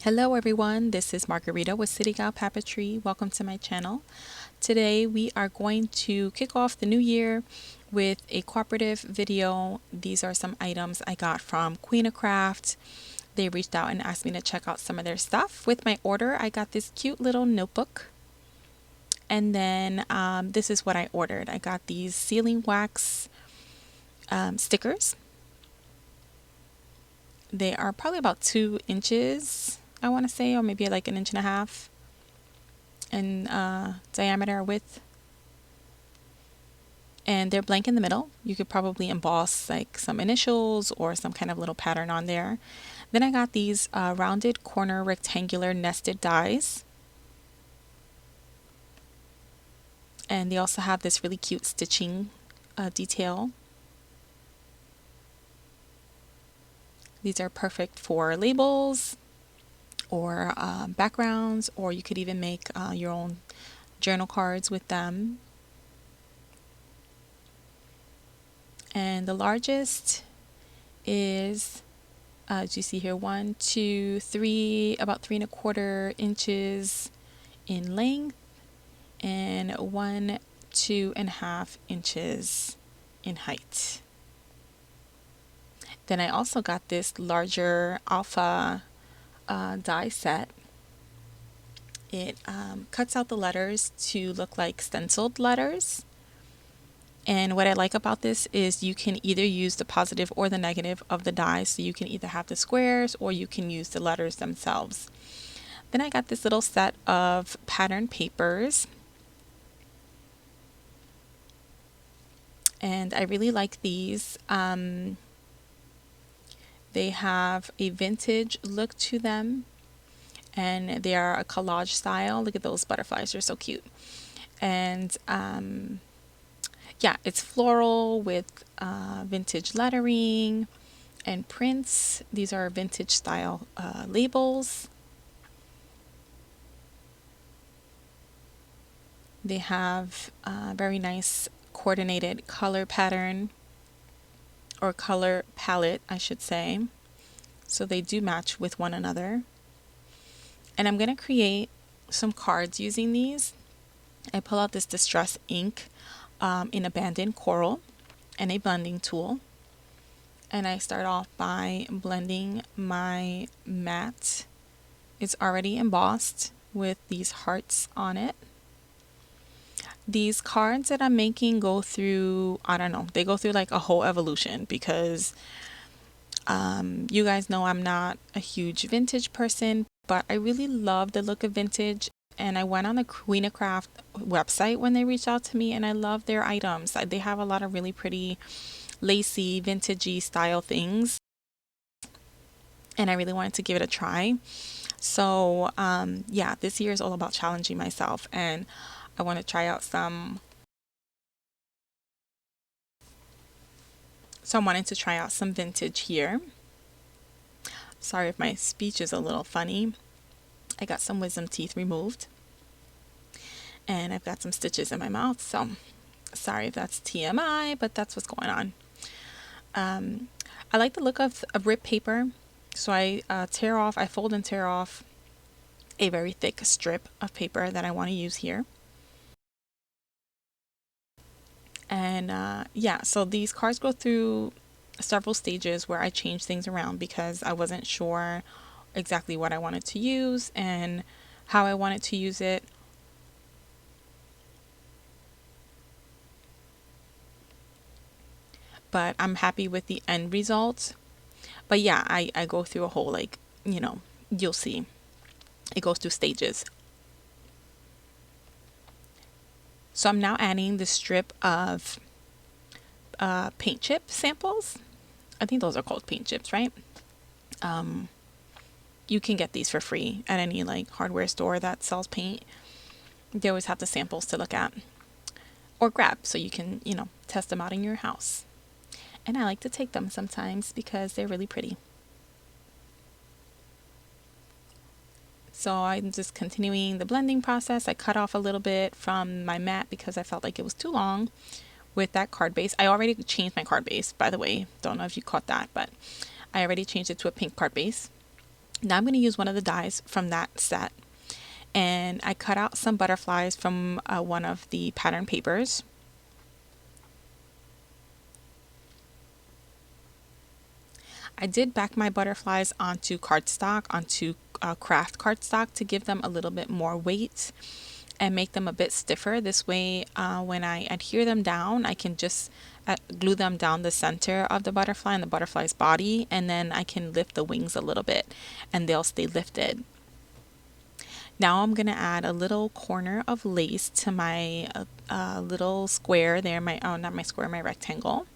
Hello everyone, this is Margarita with CityGal Papeterie. Welcome to my channel. Today we are going to kick off the new year with a cooperative video. These are some items I got from Papercrafts. They reached out and asked me to check out some of their stuff. With my order, I got this cute little notebook. And then this is what I ordered. I got these sealing wax stickers. They are probably about 2 inches, I want to say, or maybe like 1.5 inches in diameter or width. And they're blank in the middle. You could probably emboss like some initials or some kind of little pattern on there. Then I got these rounded corner rectangular nested dies. And they also have this really cute stitching detail. These are perfect for labels or backgrounds, or you could even make your own journal cards with them. And the largest is, as you see here, 1, 2, 3, about 3¼ inches in length, and 1, 2.5 inches in height. Then I also got this larger alpha die set. It cuts out the letters to look like stenciled letters. And what I like about this is you can either use the positive or the negative of the die. So you can either have the squares or you can use the letters themselves. Then I got this little set of pattern papers. And I really like these. They have a vintage look to them, and they are a collage style. Look at those butterflies, they're so cute. And yeah, it's floral with vintage lettering and prints. These are vintage style labels. They have a very nice coordinated color pattern, or color palette, I should say. So they do match with one another. And I'm going to create some cards using these. I pull out this distress ink in abandoned coral and a blending tool. And I start off by blending my mat. It's already embossed with these hearts on it. These cards that I'm making go through, I don't know, they go through like a whole evolution, because you guys know I'm not a huge vintage person, but I really love the look of vintage. And I went on the Papeterie website when they reached out to me, and I love their items. They have a lot of really pretty lacy, vintagey style things, and I really wanted to give it a try. So yeah, this year is all about challenging myself, and I want to try out some. So I'm wanting to try out some vintage here. Sorry if my speech is a little funny. I got some wisdom teeth removed, and I've got some stitches in my mouth, so sorry if that's TMI, but that's what's going on. I like the look of ripped paper, so I fold and tear off a very thick strip of paper that I want to use here. And yeah, so these cards go through several stages where I change things around because I wasn't sure exactly what I wanted to use and how I wanted to use it. But I'm happy with the end result. But yeah, I go through a whole, like, you know, you'll see. It goes through stages. So I'm now adding the strip of paint chip samples. I think those are called paint chips, right? You can get these for free at any like hardware store that sells paint. They always have the samples to look at or grab, so you can, you know, test them out in your house. And I like to take them sometimes because they're really pretty. So I'm just continuing the blending process. I cut off a little bit from my mat because I felt like it was too long with that card base. I already changed my card base, by the way. Don't know if you caught that, but I already changed it to a pink card base. Now I'm going to use one of the dies from that set, and I cut out some butterflies from one of the pattern papers. I did back my butterflies onto cardstock, onto craft cardstock, to give them a little bit more weight and make them a bit stiffer. This way, when I adhere them down, I can just glue them down the center of the butterfly and the butterfly's body, and then I can lift the wings a little bit and they'll stay lifted. Now I'm going to add a little corner of lace to my little square there, my, oh, not my square, my rectangle.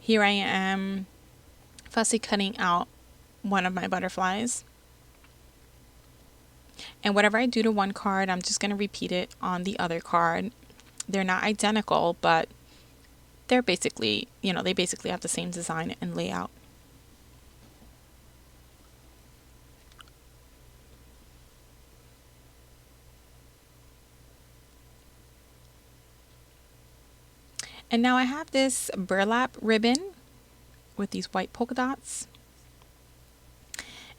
Here I am fussy cutting out one of my butterflies. And whatever I do to one card, I'm just going to repeat it on the other card. They're not identical, but they're basically, they basically have the same design and layout. And now I have this burlap ribbon with these white polka dots.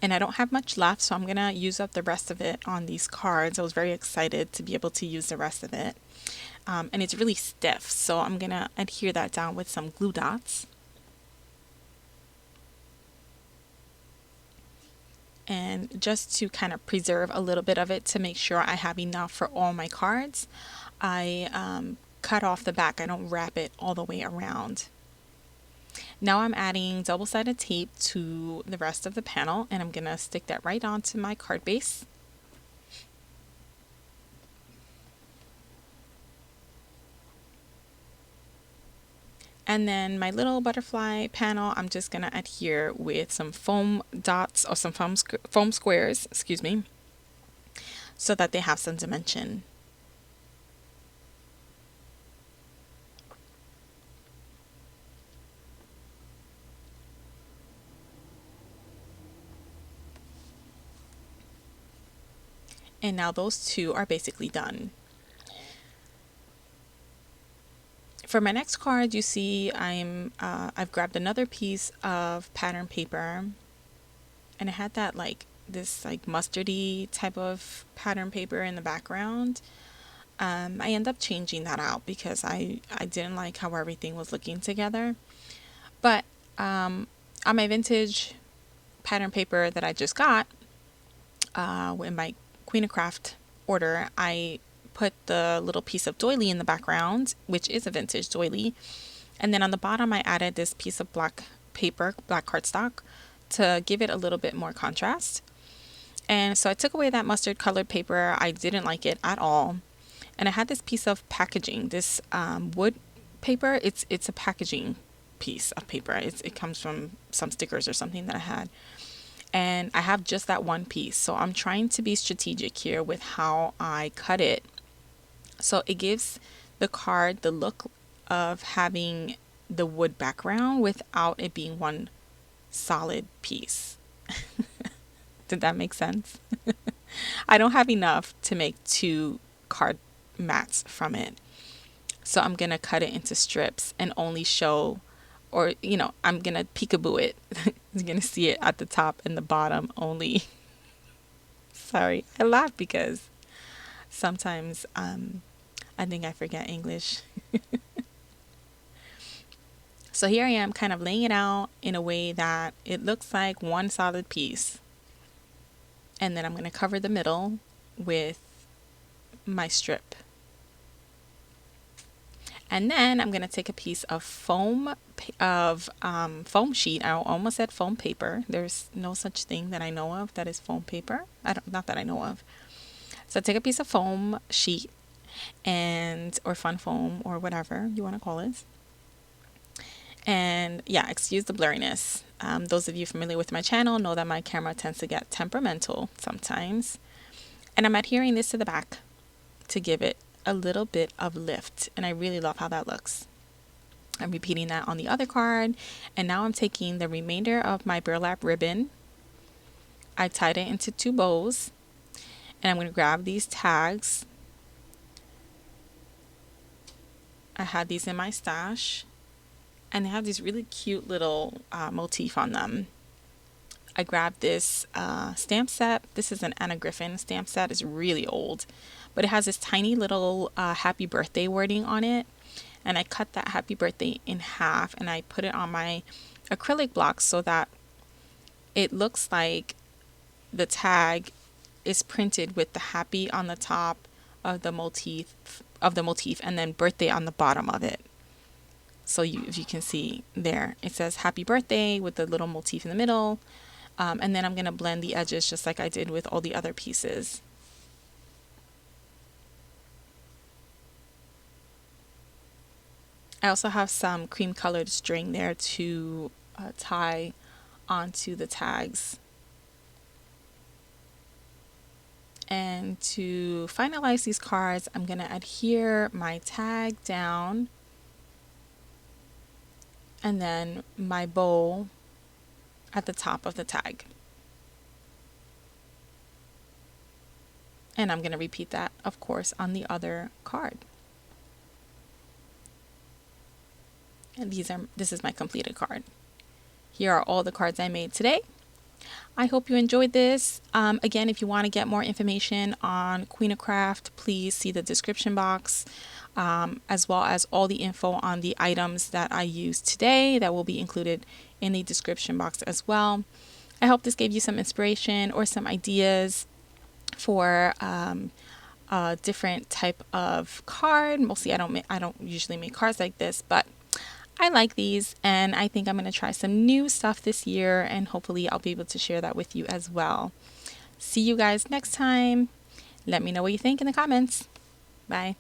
And I don't have much left, so I'm going to use up the rest of it on these cards. I was very excited to be able to use the rest of it. And it's really stiff, so I'm going to adhere that down with some glue dots. And just to kind of preserve a little bit of it to make sure I have enough for all my cards, I cut off the back. I don't wrap it all the way around. Now I'm adding double-sided tape to the rest of the panel, and I'm going to stick that right onto my card base. And then my little butterfly panel, I'm just going to adhere with some foam dots or some foam squares, excuse me, so that they have some dimension. And now those two are basically done. For my next card, you see I've grabbed another piece of pattern paper, and it had that this mustardy type of pattern paper in the background. I end up changing that out because I didn't like how everything was looking together. But on my vintage pattern paper that I just got, in my Queen of Craft order, I put the little piece of doily in the background, which is a vintage doily. And then on the bottom, I added this piece of black paper, black cardstock, to give it a little bit more contrast. And so I took away that mustard colored paper. I didn't like it at all. And I had this piece of packaging, this wood paper. It's a packaging piece of paper. It comes from some stickers or something that I had. And I have just that one piece. So I'm trying to be strategic here with how I cut it. So it gives the card the look of having the wood background without it being one solid piece. Did that make sense? I don't have enough to make 2 card mats from it. So I'm going to cut it into strips and only show, or, I'm going to peekaboo it. You're going to see it at the top and the bottom only. Sorry, I laugh because sometimes I think I forget English. So here I am kind of laying it out in a way that it looks like one solid piece. And then I'm going to cover the middle with my strip. And then I'm going to take a piece of foam sheet. I almost said foam paper. There's no such thing that I know of that is foam paper. Not that I know of. So take a piece of foam sheet or fun foam or whatever you want to call it. And yeah, excuse the blurriness. Those of you familiar with my channel know that my camera tends to get temperamental sometimes. And I'm adhering this to the back to give it a little bit of lift. And I really love how that looks. I'm repeating that on the other card. And now I'm taking the remainder of my burlap ribbon. I tied it into 2 bows. And I'm going to grab these tags. I had these in my stash, and they have these really cute little motif on them. I grabbed this stamp set. This is an Anna Griffin stamp set. It's really old, but it has this tiny little happy birthday wording on it. And I cut that happy birthday in half and I put it on my acrylic block so that it looks like the tag is printed with the happy on the top of the motif and then birthday on the bottom of it. So if you can see there, it says happy birthday with the little motif in the middle. And then I'm going to blend the edges just like I did with all the other pieces. I also have some cream colored string there to tie onto the tags. And to finalize these cards, I'm going to adhere my tag down and then my bow at the top of the tag. And I'm going to repeat that, of course, on the other card. And this is my completed card. Here are all the cards I made today. I hope you enjoyed this. Again, if you want to get more information on Queen of Craft, please see the description box, as well as all the info on the items that I used today that will be included in the description box as well. I hope this gave you some inspiration or some ideas for a different type of card. Mostly I don't usually make cards like this, but I like these and I think I'm going to try some new stuff this year and hopefully I'll be able to share that with you as well. See you guys next time. Let me know what you think in the comments. Bye.